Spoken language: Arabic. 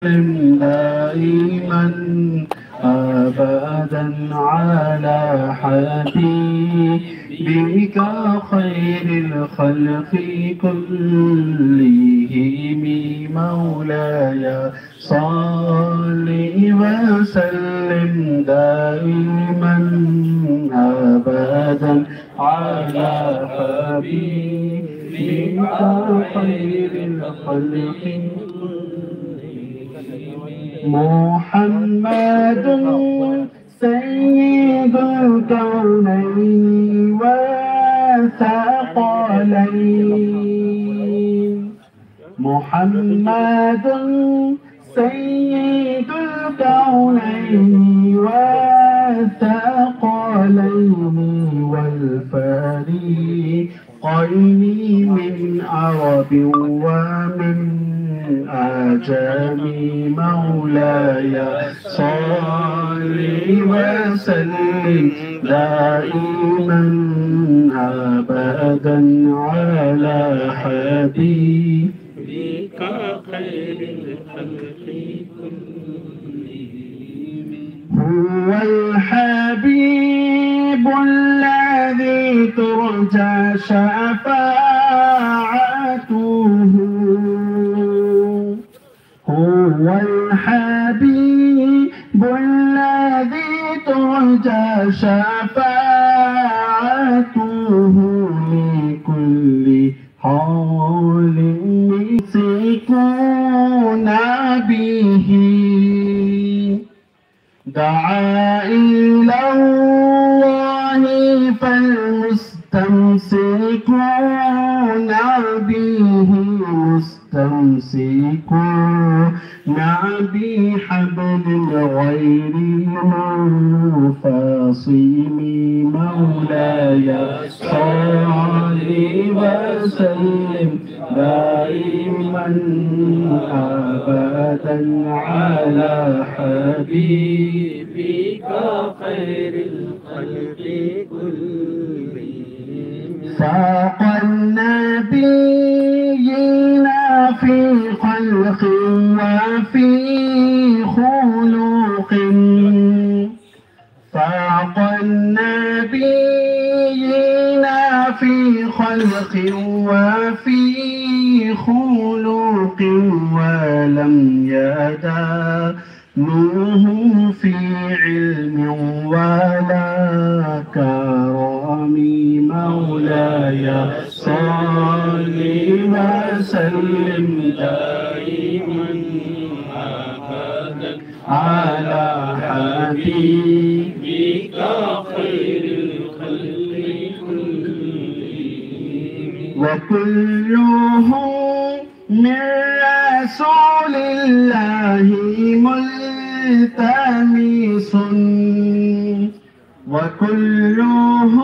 دائما أبدا على حبيبك خير الخلق كلهم مولاي صل وسلم دائما أبدا على حبيبك خير الخلق محمد سيد الكونين والثقلين محمد سيد الكونين والثقلين والفريقين من عرب ومن أجمي مولاي صل وسلم دائما أبدا على حبيبك خير الخلق كلهم هو الحبيب الذي ترجى شفاعته هو الحبيب الذي ترجى شفاعته لكل حال يمسكون به دعا إلى الله فالمستمسكون به مستمسكون بحبل غير منفصم مولاي صل وسلم دائما أبدا على حبيبك خير الخلق كلهم فاق النبيين في خلق وفي خلق فاق النبيين في خلق وفي خلق ولم يدانوه في علم ولا كرم مولاي صل وسلم دائما أبدا على حبيبك خير الخلق كلهم وكلهم من رسول الله ملتمس وكلهم